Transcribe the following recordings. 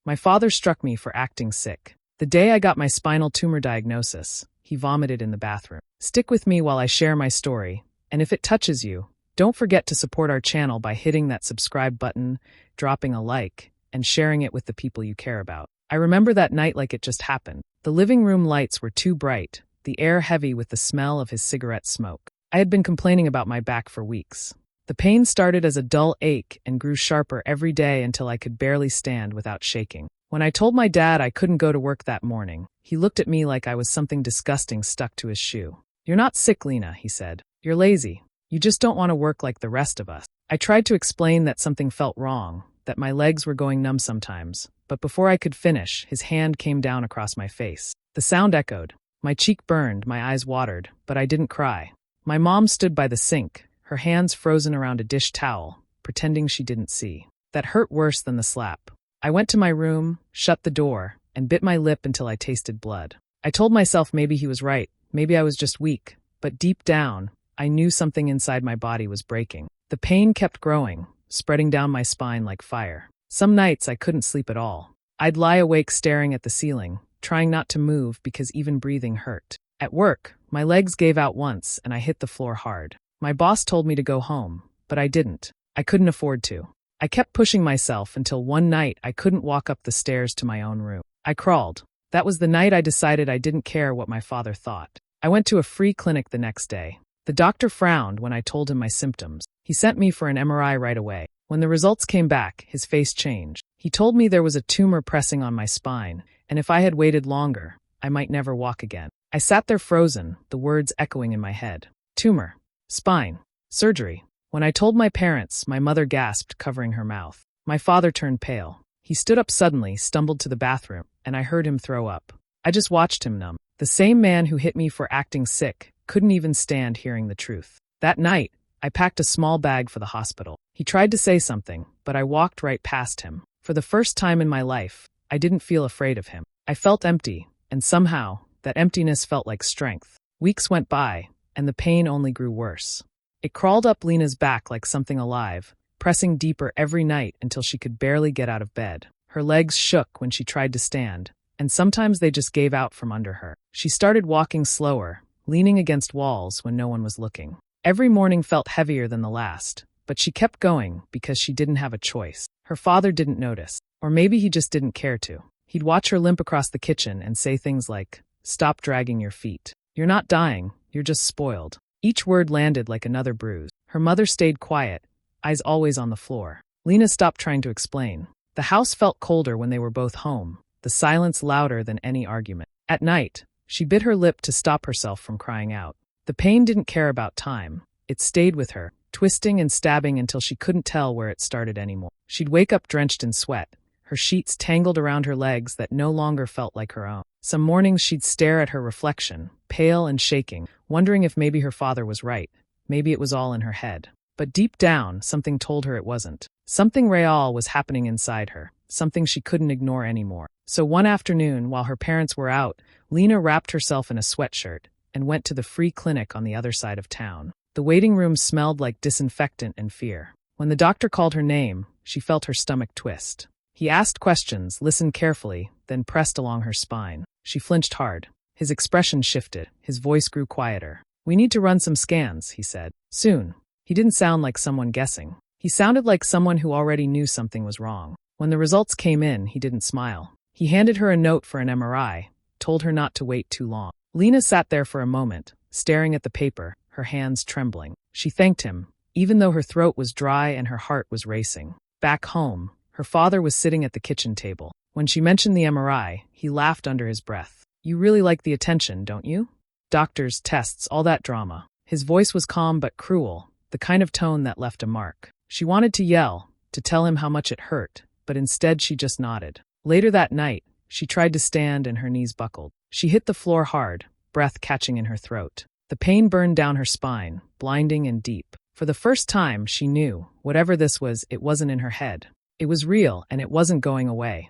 My father struck me for acting sick. The day I got my spinal tumor diagnosis, he vomited in the bathroom. Stick with me while I share my story, and if it touches you, don't forget to support our channel by hitting that subscribe button, dropping a like, and sharing it with the people you care about. I remember that night like it just happened. The living room lights were too bright, the air heavy with the smell of his cigarette smoke. I had been complaining about my back for weeks. The pain started as a dull ache and grew sharper every day until I could barely stand without shaking. When I told my dad I couldn't go to work that morning, he looked at me like I was something disgusting stuck to his shoe. "You're not sick, Lena," he said. "You're lazy. You just don't want to work like the rest of us." I tried to explain that something felt wrong, that my legs were going numb sometimes, but before I could finish, his hand came down across my face. The sound echoed. My cheek burned, my eyes watered, but I didn't cry. My mom stood by the sink, her hands frozen around a dish towel, pretending she didn't see. That hurt worse than the slap. I went to my room, shut the door, and bit my lip until I tasted blood. I told myself maybe he was right, maybe I was just weak, but deep down, I knew something inside my body was breaking. The pain kept growing, spreading down my spine like fire. Some nights I couldn't sleep at all. I'd lie awake staring at the ceiling, trying not to move because even breathing hurt. At work, my legs gave out once and I hit the floor hard. My boss told me to go home, but I didn't. I couldn't afford to. I kept pushing myself until one night I couldn't walk up the stairs to my own room. I crawled. That was the night I decided I didn't care what my father thought. I went to a free clinic the next day. The doctor frowned when I told him my symptoms. He sent me for an MRI right away. When the results came back, his face changed. He told me there was a tumor pressing on my spine, and if I had waited longer, I might never walk again. I sat there frozen, the words echoing in my head. Tumor. Spine. Surgery. When I told my parents, my mother gasped, covering her mouth. My father turned pale. He stood up suddenly, stumbled to the bathroom, and I heard him throw up. I just watched him numb. The same man who hit me for acting sick couldn't even stand hearing the truth. That night, I packed a small bag for the hospital. He tried to say something, but I walked right past him. For the first time in my life, I didn't feel afraid of him. I felt empty, and somehow, that emptiness felt like strength. Weeks went by, and the pain only grew worse. It crawled up Lena's back like something alive, pressing deeper every night until she could barely get out of bed. Her legs shook when she tried to stand, and sometimes they just gave out from under her. She started walking slower, leaning against walls when no one was looking. Every morning felt heavier than the last, but she kept going because she didn't have a choice. Her father didn't notice, or maybe he just didn't care to. He'd watch her limp across the kitchen and say things like, "Stop dragging your feet. You're not dying, you're just spoiled." Each word landed like another bruise. Her mother stayed quiet, eyes always on the floor. Lena stopped trying to explain. The house felt colder when they were both home, the silence louder than any argument. At night, she bit her lip to stop herself from crying out. The pain didn't care about time. It stayed with her, twisting and stabbing until she couldn't tell where it started anymore. She'd wake up drenched in sweat, her sheets tangled around her legs that no longer felt like her own. Some mornings she'd stare at her reflection, pale and shaking, wondering if maybe her father was right. Maybe it was all in her head. But deep down, something told her it wasn't. Something real was happening inside her, something she couldn't ignore anymore. So one afternoon, while her parents were out, Lena wrapped herself in a sweatshirt and went to the free clinic on the other side of town. The waiting room smelled like disinfectant and fear. When the doctor called her name, she felt her stomach twist. He asked questions, listened carefully, then pressed along her spine. She flinched hard. His expression shifted. His voice grew quieter. "We need to run some scans," he said. "Soon." He didn't sound like someone guessing. He sounded like someone who already knew something was wrong. When the results came in, he didn't smile. He handed her a note for an MRI, told her not to wait too long. Lena sat there for a moment, staring at the paper, her hands trembling. She thanked him, even though her throat was dry and her heart was racing. Back home, her father was sitting at the kitchen table. When she mentioned the MRI, he laughed under his breath. "You really like the attention, don't you? Doctors, tests, all that drama." His voice was calm but cruel, the kind of tone that left a mark. She wanted to yell, to tell him how much it hurt, but instead she just nodded. Later that night, she tried to stand and her knees buckled. She hit the floor hard, breath catching in her throat. The pain burned down her spine, blinding and deep. For the first time, she knew, whatever this was, it wasn't in her head. It was real, and it wasn't going away.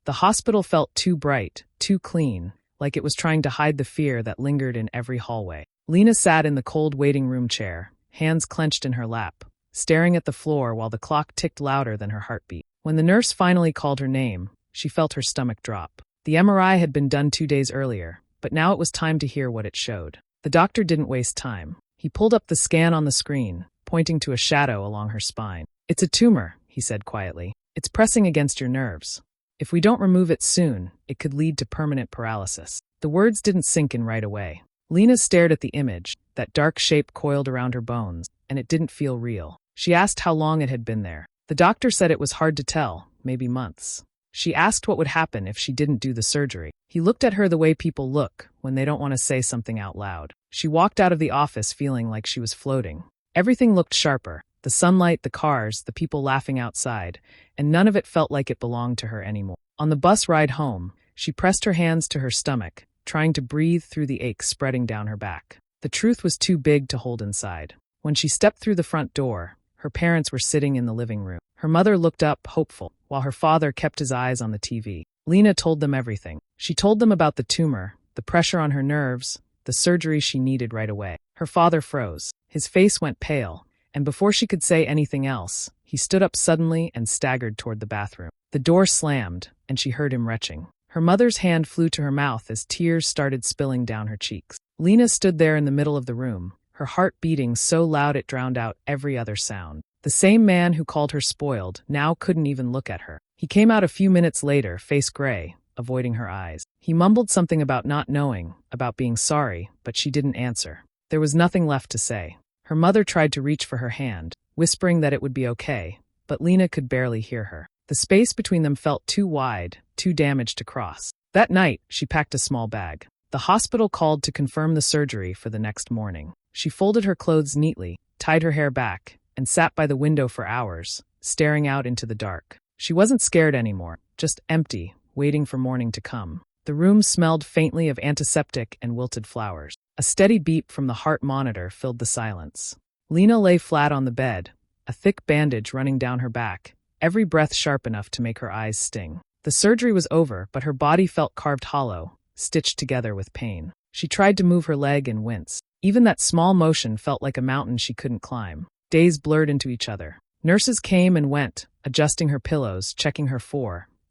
The hospital felt too bright, too clean, like it was trying to hide the fear that lingered in every hallway. Lena sat in the cold waiting room chair, hands clenched in her lap, staring at the floor while the clock ticked louder than her heartbeat. When the nurse finally called her name, she felt her stomach drop. The MRI had been done 2 days earlier, but now it was time to hear what it showed. The doctor didn't waste time. He pulled up the scan on the screen, pointing to a shadow along her spine. "It's a tumor," he said quietly. "It's pressing against your nerves. If we don't remove it soon, it could lead to permanent paralysis." The words didn't sink in right away. Lena stared at the image, that dark shape coiled around her bones, and it didn't feel real. She asked how long it had been there. The doctor said it was hard to tell, maybe months. She asked what would happen if she didn't do the surgery. He looked at her the way people look when they don't want to say something out loud. She walked out of the office feeling like she was floating. Everything looked sharper. The sunlight, the cars, the people laughing outside, and none of it felt like it belonged to her anymore. On the bus ride home, she pressed her hands to her stomach, trying to breathe through the ache spreading down her back. The truth was too big to hold inside. When she stepped through the front door, her parents were sitting in the living room. Her mother looked up, hopeful, while her father kept his eyes on the TV. Lena told them everything. She told them about the tumor, the pressure on her nerves, the surgery she needed right away. Her father froze. His face went pale, and before she could say anything else, he stood up suddenly and staggered toward the bathroom. The door slammed, and she heard him retching. Her mother's hand flew to her mouth as tears started spilling down her cheeks. Lena stood there in the middle of the room, her heart beating so loud it drowned out every other sound. The same man who called her spoiled now couldn't even look at her. He came out a few minutes later, face gray, avoiding her eyes. He mumbled something about not knowing, about being sorry, but she didn't answer. There was nothing left to say. Her mother tried to reach for her hand, whispering that it would be okay, but Lena could barely hear her. The space between them felt too wide, too damaged to cross. That night, she packed a small bag. The hospital called to confirm the surgery for the next morning. She folded her clothes neatly, tied her hair back, and sat by the window for hours, staring out into the dark. She wasn't scared anymore, just empty, waiting for morning to come. The room smelled faintly of antiseptic and wilted flowers. A steady beep from the heart monitor filled the silence. Lena lay flat on the bed, a thick bandage running down her back, every breath sharp enough to make her eyes sting. The surgery was over, but her body felt carved hollow, stitched together with pain. She tried to move her leg and winced. Even that small motion felt like a mountain she couldn't climb. Days blurred into each other. Nurses came and went, adjusting her pillows, checking her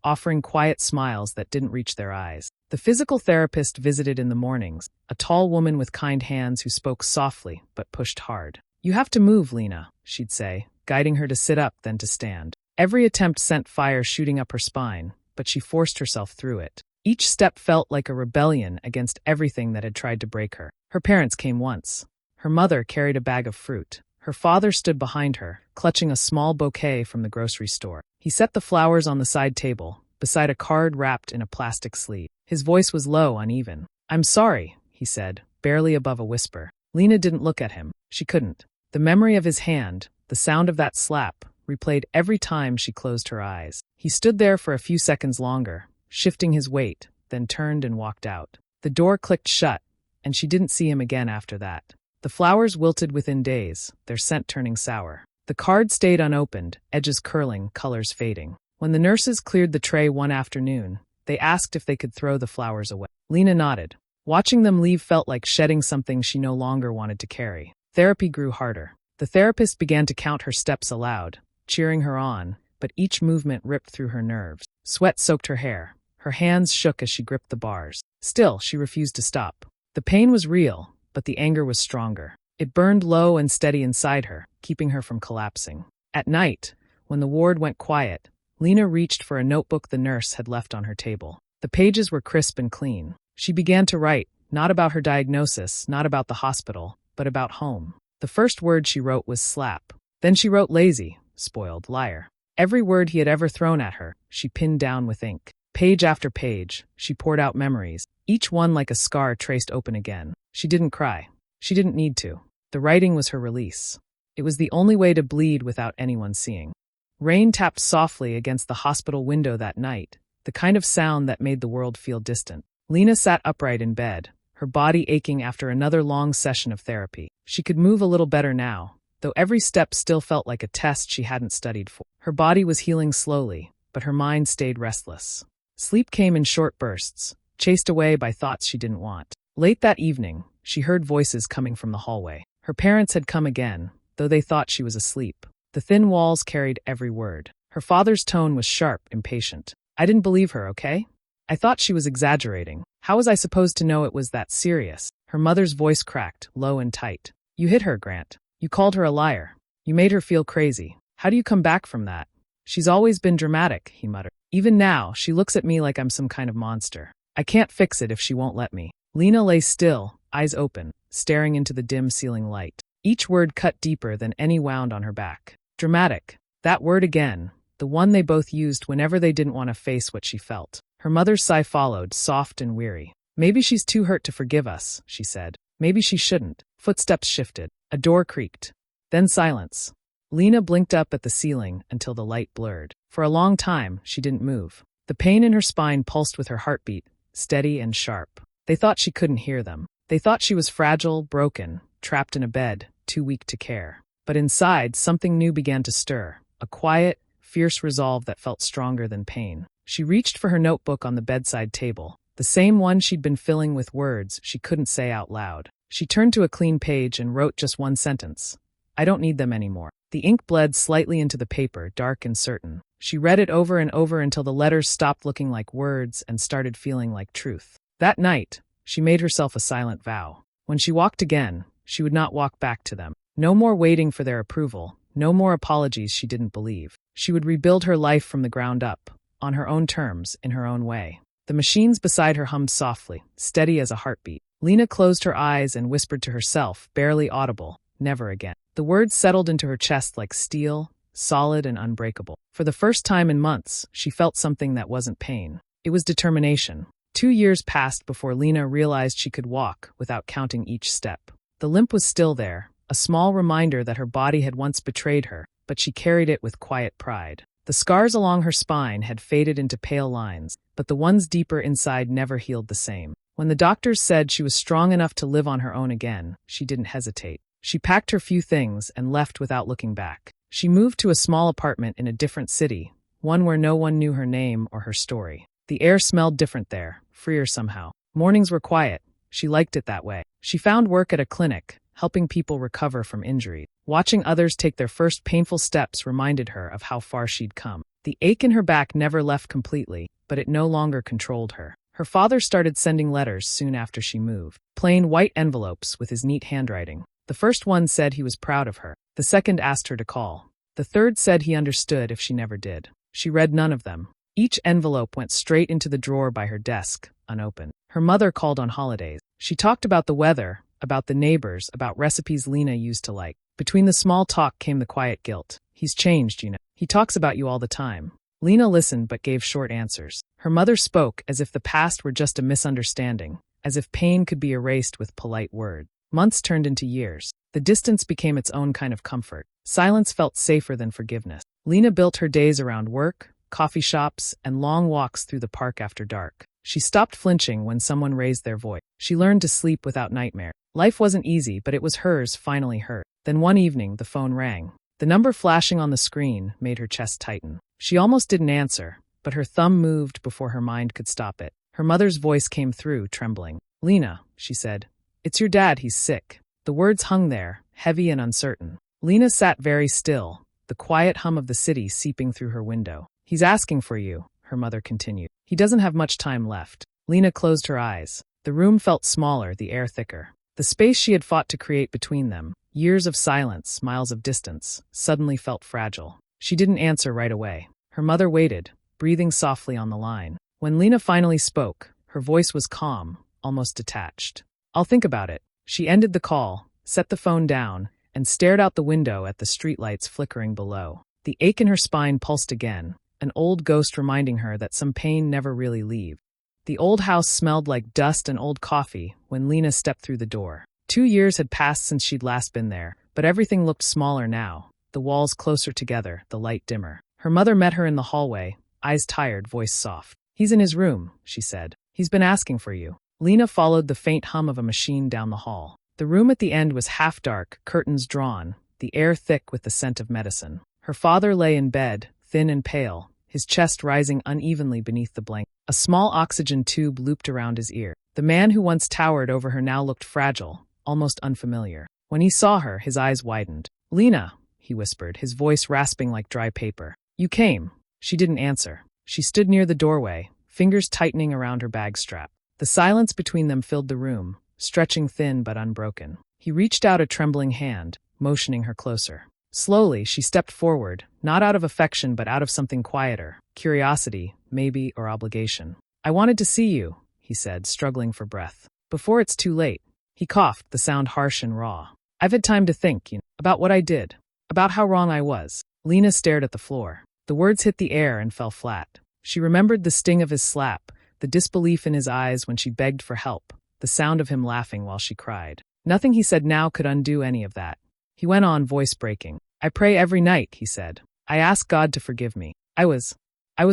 offering quiet smiles that didn't reach their eyes. The physical therapist visited in the mornings, a tall woman with kind hands who spoke softly but pushed hard. "You have to move, Lena," she'd say, guiding her to sit up then to stand. Every attempt sent fire shooting up her spine, but she forced herself through it. Each step felt like a rebellion against everything that had tried to break her. Her parents came once. Her mother carried a bag of fruit. Her father stood behind her, clutching a small bouquet from the grocery store. He set the flowers on the side table, beside a card wrapped in a plastic sleeve. His voice was low, uneven. "I'm sorry," he said, barely above a whisper. Lena didn't look at him. She couldn't. The memory of his hand, the sound of that slap, replayed every time she closed her eyes. He stood there for a few seconds longer, shifting his weight, then turned and walked out. The door clicked shut, and she didn't see him again after that. The flowers wilted within days, their scent turning sour. The card stayed unopened, edges curling, colors fading. When the nurses cleared the tray one afternoon, they asked if they could throw the flowers away. Lena nodded. Watching them leave felt like shedding something she no longer wanted to carry. Therapy grew harder. The therapist began to count her steps aloud, cheering her on, but each movement ripped through her nerves. Sweat soaked her hair. Her hands shook as she gripped the bars. Still, she refused to stop. The pain was real, but the anger was stronger. It burned low and steady inside her, keeping her from collapsing. At night, when the ward went quiet, Lena reached for a notebook the nurse had left on her table. The pages were crisp and clean. She began to write, not about her diagnosis, not about the hospital, but about home. The first word she wrote was slap. Then she wrote lazy, spoiled, liar. Every word he had ever thrown at her, she pinned down with ink. Page after page, she poured out memories, each one like a scar traced open again. She didn't cry. She didn't need to. The writing was her release. It was the only way to bleed without anyone seeing. Rain tapped softly against the hospital window that night, the kind of sound that made the world feel distant. Lena sat upright in bed, her body aching after another long session of therapy. She could move a little better now, though every step still felt like a test she hadn't studied for. Her body was healing slowly, but her mind stayed restless. Sleep came in short bursts, chased away by thoughts she didn't want. Late that evening, she heard voices coming from the hallway. Her parents had come again, though they thought she was asleep. The thin walls carried every word. Her father's tone was sharp, impatient. I didn't believe her, okay? I thought she was exaggerating. How was I supposed to know it was that serious? Her mother's voice cracked, low and tight. You hit her, Grant. You called her a liar. You made her feel crazy. How do you come back from that? She's always been dramatic, he muttered. Even now, she looks at me like I'm some kind of monster. I can't fix it if she won't let me. Lena lay still, eyes open, staring into the dim ceiling light. Each word cut deeper than any wound on her back. Dramatic. That word again, the one they both used whenever they didn't want to face what she felt. Her mother's sigh followed, soft and weary. Maybe she's too hurt to forgive us, she said. Maybe she shouldn't. Footsteps shifted. A door creaked. Then silence. Lena blinked up at the ceiling until the light blurred. For a long time, she didn't move. The pain in her spine pulsed with her heartbeat, steady and sharp. They thought she couldn't hear them. They thought she was fragile, broken, trapped in a bed, too weak to care. But inside, something new began to stir, a quiet, fierce resolve that felt stronger than pain. She reached for her notebook on the bedside table, the same one she'd been filling with words she couldn't say out loud. She turned to a clean page and wrote just one sentence. I don't need them anymore. The ink bled slightly into the paper, dark and certain. She read it over and over until the letters stopped looking like words and started feeling like truth. That night, she made herself a silent vow. When she walked again, she would not walk back to them. No more waiting for their approval, no more apologies she didn't believe. She would rebuild her life from the ground up, on her own terms, in her own way. The machines beside her hummed softly, steady as a heartbeat. Lena closed her eyes and whispered to herself, barely audible, never again. The words settled into her chest like steel, solid and unbreakable. For the first time in months, she felt something that wasn't pain. It was determination. 2 years passed before Lena realized she could walk without counting each step. The limp was still there, a small reminder that her body had once betrayed her, but she carried it with quiet pride. The scars along her spine had faded into pale lines, but the ones deeper inside never healed the same. When the doctors said she was strong enough to live on her own again, she didn't hesitate. She packed her few things and left without looking back. She moved to a small apartment in a different city, one where no one knew her name or her story. The air smelled different there, freer somehow. Mornings were quiet. She liked it that way. She found work at a clinic, helping people recover from injury. Watching others take their first painful steps reminded her of how far she'd come. The ache in her back never left completely, but it no longer controlled her. Her father started sending letters soon after she moved. Plain white envelopes with his neat handwriting. The first one said he was proud of her. The second asked her to call. The third said he understood if she never did. She read none of them. Each envelope went straight into the drawer by her desk, unopened. Her mother called on holidays. She talked about the weather, about the neighbors, about recipes Lena used to like. Between the small talk came the quiet guilt. He's changed, you know. He talks about you all the time. Lena listened but gave short answers. Her mother spoke as if the past were just a misunderstanding, as if pain could be erased with polite words. Months turned into years. The distance became its own kind of comfort. Silence felt safer than forgiveness. Lena built her days around work, coffee shops, and long walks through the park after dark. She stopped flinching when someone raised their voice. She learned to sleep without nightmare. Life wasn't easy, but it was hers, finally hers. Then one evening, the phone rang. The number flashing on the screen made her chest tighten. She almost didn't answer, but her thumb moved before her mind could stop it. Her mother's voice came through, trembling. Lena, she said. It's your dad, he's sick. The words hung there, heavy and uncertain. Lena sat very still, the quiet hum of the city seeping through her window. He's asking for you, her mother continued. He doesn't have much time left. Lena closed her eyes. The room felt smaller, the air thicker. The space she had fought to create between them, years of silence, miles of distance, suddenly felt fragile. She didn't answer right away. Her mother waited, breathing softly on the line. When Lena finally spoke, her voice was calm, almost detached. I'll think about it. She ended the call, set the phone down, and stared out the window at the streetlights flickering below. The ache in her spine pulsed again, an old ghost reminding her that some pain never really leaves. The old house smelled like dust and old coffee when Lena stepped through the door. 2 years had passed since she'd last been there, but everything looked smaller now, the walls closer together, the light dimmer. Her mother met her in the hallway, eyes tired, voice soft. He's in his room, she said. He's been asking for you. Lena followed the faint hum of a machine down the hall. The room at the end was half dark, curtains drawn, the air thick with the scent of medicine. Her father lay in bed, thin and pale, his chest rising unevenly beneath the blanket. A small oxygen tube looped around his ear. The man who once towered over her now looked fragile, almost unfamiliar. When he saw her, his eyes widened. Lena, he whispered, his voice rasping like dry paper. You came. She didn't answer. She stood near the doorway, fingers tightening around her bag strap. The silence between them filled the room, stretching thin but unbroken. He reached out a trembling hand, motioning her closer. Slowly, she stepped forward, not out of affection but out of something quieter, curiosity, maybe, or obligation. "I wanted to see you," he said, struggling for breath. "Before it's too late." He coughed, the sound harsh and raw. "I've had time to think, about what I did, about how wrong I was." Lena stared at the floor. The words hit the air and fell flat. She remembered the sting of his slap, the disbelief in his eyes when she begged for help, the sound of him laughing while she cried. Nothing he said now could undo any of that. He went on, voice breaking. "I pray every night," he said. "I ask God to forgive me. I was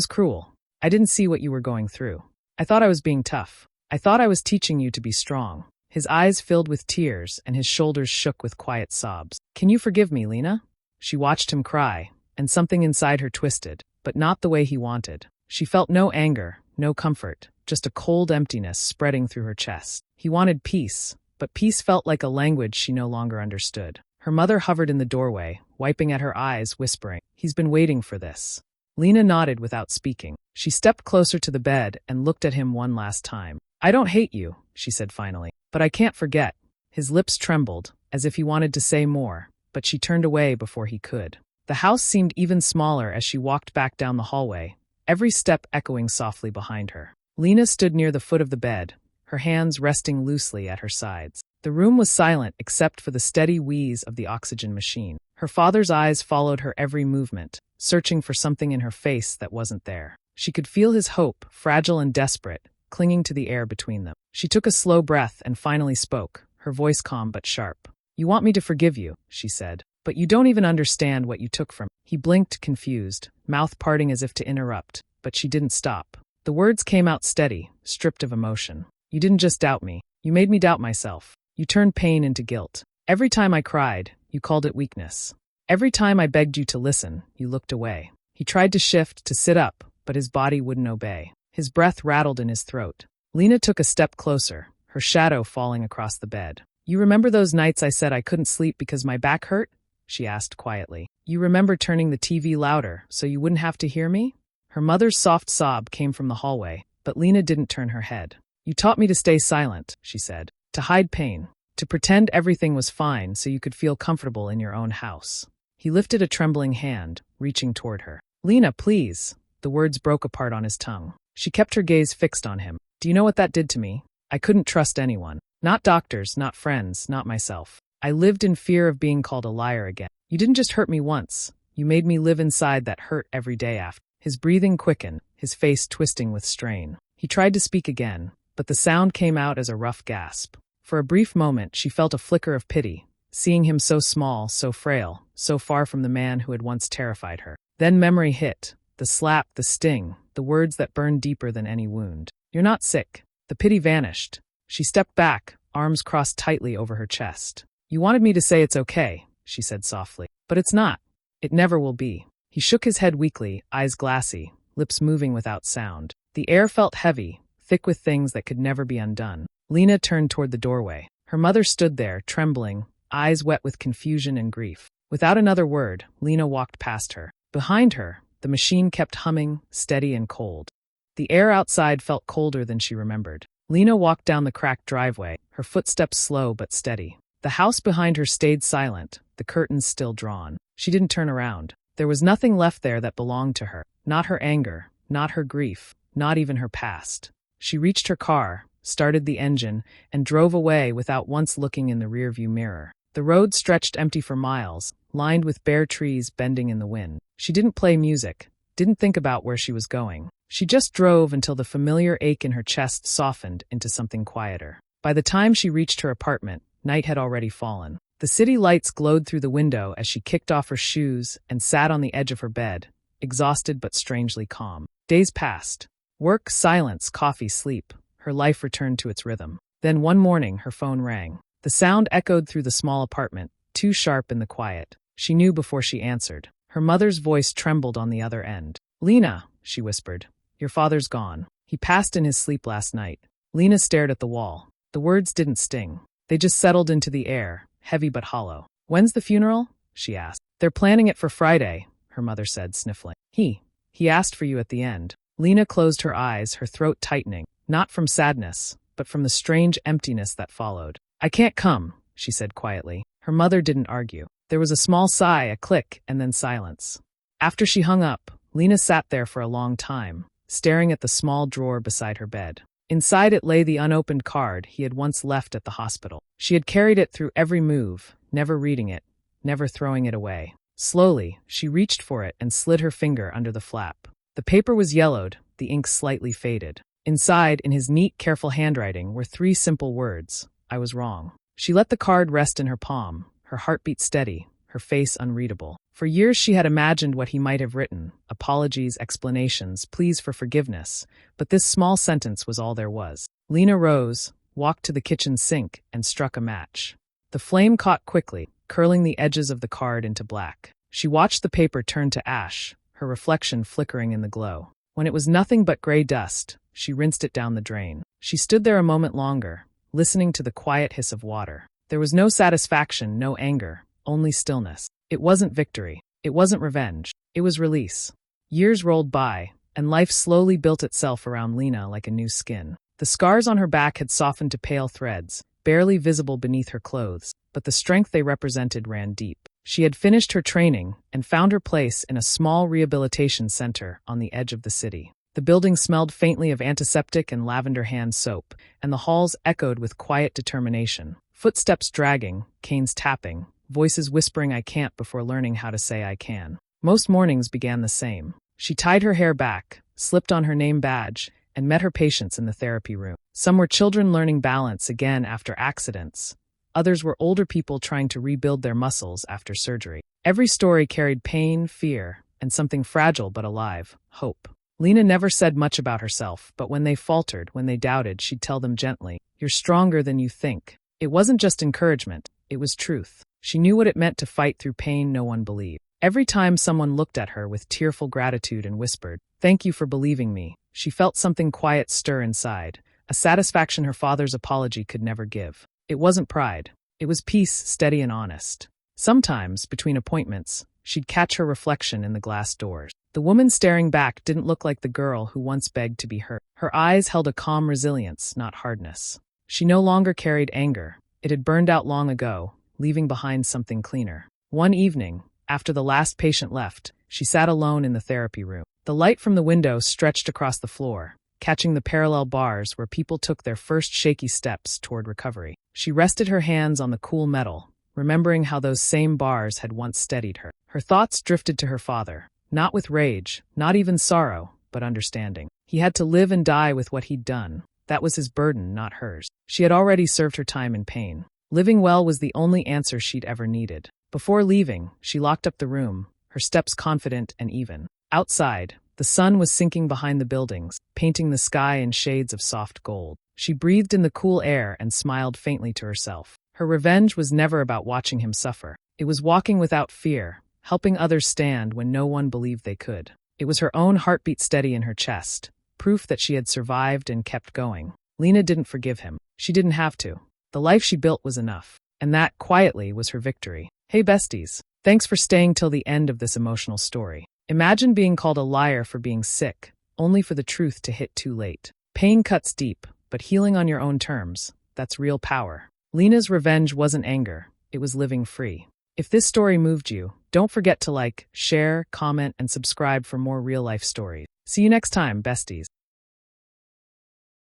cruel. I didn't see what you were going through. I thought I was being tough. I thought I was teaching you to be strong." His eyes filled with tears and his shoulders shook with quiet sobs. "Can you forgive me, Lena?" She watched him cry, and something inside her twisted, but not the way he wanted. She felt no anger, no comfort, just a cold emptiness spreading through her chest. He wanted peace, but peace felt like a language she no longer understood. Her mother hovered in the doorway, wiping at her eyes, whispering, "He's been waiting for this." Lena nodded without speaking. She stepped closer to the bed and looked at him one last time. "I don't hate you," she said finally, "but I can't forget." His lips trembled, as if he wanted to say more, but she turned away before he could. The house seemed even smaller as she walked back down the hallway, every step echoing softly behind her. Lena stood near the foot of the bed, her hands resting loosely at her sides. The room was silent except for the steady wheeze of the oxygen machine. Her father's eyes followed her every movement, searching for something in her face that wasn't there. She could feel his hope, fragile and desperate, clinging to the air between them. She took a slow breath and finally spoke, her voice calm but sharp. "You want me to forgive you," she said, "but you don't even understand what you took from me." He blinked, confused, mouth parting as if to interrupt, but she didn't stop. The words came out steady, stripped of emotion. "You didn't just doubt me. You made me doubt myself. You turned pain into guilt. Every time I cried, you called it weakness. Every time I begged you to listen, you looked away." He tried to shift, to sit up, but his body wouldn't obey. His breath rattled in his throat. Lena took a step closer, her shadow falling across the bed. "You remember those nights I said I couldn't sleep because my back hurt?" she asked quietly. "You remember turning the TV louder so you wouldn't have to hear me?" Her mother's soft sob came from the hallway, but Lena didn't turn her head. "You taught me to stay silent," she said, "to hide pain, to pretend everything was fine so you could feel comfortable in your own house." He lifted a trembling hand, reaching toward her. "Lena, please." The words broke apart on his tongue. She kept her gaze fixed on him. "Do you know what that did to me? I couldn't trust anyone. Not doctors, not friends, not myself. I lived in fear of being called a liar again. You didn't just hurt me once. You made me live inside that hurt every day after." His breathing quickened, his face twisting with strain. He tried to speak again, but the sound came out as a rough gasp. For a brief moment, she felt a flicker of pity, seeing him so small, so frail, so far from the man who had once terrified her. Then memory hit, the slap, the sting, the words that burned deeper than any wound. "You're not sick." The pity vanished. She stepped back, arms crossed tightly over her chest. "You wanted me to say it's okay," she said softly, "but it's not. It never will be." He shook his head weakly, eyes glassy, lips moving without sound. The air felt heavy, thick with things that could never be undone. Lena turned toward the doorway. Her mother stood there, trembling, eyes wet with confusion and grief. Without another word, Lena walked past her. Behind her, the machine kept humming, steady and cold. The air outside felt colder than she remembered. Lena walked down the cracked driveway, her footsteps slow but steady. The house behind her stayed silent, the curtains still drawn. She didn't turn around. There was nothing left there that belonged to her. Not her anger, not her grief, not even her past. She reached her car, started the engine, and drove away without once looking in the rearview mirror. The road stretched empty for miles, lined with bare trees bending in the wind. She didn't play music, didn't think about where she was going. She just drove until the familiar ache in her chest softened into something quieter. By the time she reached her apartment, night had already fallen. The city lights glowed through the window as she kicked off her shoes and sat on the edge of her bed, exhausted but strangely calm. Days passed. Work, silence, coffee, sleep. Her life returned to its rhythm. Then one morning, her phone rang. The sound echoed through the small apartment, too sharp in the quiet. She knew before she answered. Her mother's voice trembled on the other end. "Lena," she whispered, "your father's gone. He passed in his sleep last night." Lena stared at the wall. The words didn't sting. They just settled into the air, heavy but hollow. "When's the funeral?" she asked. "They're planning it for Friday," her mother said, sniffling. He asked for you at the end." Lena closed her eyes, her throat tightening, not from sadness, but from the strange emptiness that followed. "I can't come," she said quietly. Her mother didn't argue. There was a small sigh, a click, and then silence. After she hung up, Lena sat there for a long time, staring at the small drawer beside her bed. Inside it lay the unopened card he had once left at the hospital. She had carried it through every move, never reading it, never throwing it away. Slowly, she reached for it and slid her finger under the flap. The paper was yellowed, the ink slightly faded. Inside, in his neat, careful handwriting, were 3 simple words: "I was wrong." She let the card rest in her palm, her heartbeat steady, her face unreadable. For years she had imagined what he might have written: apologies, explanations, pleas for forgiveness, but this small sentence was all there was. Lena rose, walked to the kitchen sink, and struck a match. The flame caught quickly, curling the edges of the card into black. She watched the paper turn to ash, her reflection flickering in the glow. When it was nothing but gray dust, she rinsed it down the drain. She stood there a moment longer, listening to the quiet hiss of water. There was no satisfaction, no anger, only stillness. It wasn't victory. It wasn't revenge. It was release. Years rolled by, and life slowly built itself around Lena like a new skin. The scars on her back had softened to pale threads, barely visible beneath her clothes, but the strength they represented ran deep. She had finished her training and found her place in a small rehabilitation center on the edge of the city. The building smelled faintly of antiseptic and lavender hand soap, and the halls echoed with quiet determination. Footsteps dragging, canes tapping, voices whispering "I can't" before learning how to say "I can." Most mornings began the same. She tied her hair back, slipped on her name badge, and met her patients in the therapy room. Some were children learning balance again after accidents. Others were older people trying to rebuild their muscles after surgery. Every story carried pain, fear, and something fragile but alive: hope. Lena never said much about herself, but when they faltered, when they doubted, she'd tell them gently, "You're stronger than you think." It wasn't just encouragement, it was truth. She knew what it meant to fight through pain no one believed. Every time someone looked at her with tearful gratitude and whispered, "Thank you for believing me," she felt something quiet stir inside, a satisfaction her father's apology could never give. It wasn't pride. It was peace, steady and honest. Sometimes, between appointments, she'd catch her reflection in the glass doors. The woman staring back didn't look like the girl who once begged to be heard. Her eyes held a calm resilience, not hardness. She no longer carried anger. It had burned out long ago, leaving behind something cleaner. One evening, after the last patient left, she sat alone in the therapy room. The light from the window stretched across the floor, catching the parallel bars where people took their first shaky steps toward recovery. She rested her hands on the cool metal, remembering how those same bars had once steadied her. Her thoughts drifted to her father, not with rage, not even sorrow, but understanding. He had to live and die with what he'd done. That was his burden, not hers. She had already served her time in pain. Living well was the only answer she'd ever needed. Before leaving, she locked up the room, her steps confident and even. Outside, the sun was sinking behind the buildings, painting the sky in shades of soft gold. She breathed in the cool air and smiled faintly to herself. Her revenge was never about watching him suffer. It was walking without fear, helping others stand when no one believed they could. It was her own heartbeat steady in her chest, proof that she had survived and kept going. Lena didn't forgive him. She didn't have to. The life she built was enough. And that, quietly, was her victory. Hey besties, thanks for staying till the end of this emotional story. Imagine being called a liar for being sick, only for the truth to hit too late. Pain cuts deep, but healing on your own terms, that's real power. Lena's revenge wasn't anger, it was living free. If this story moved you, don't forget to like, share, comment, and subscribe for more real-life stories. See you next time, besties.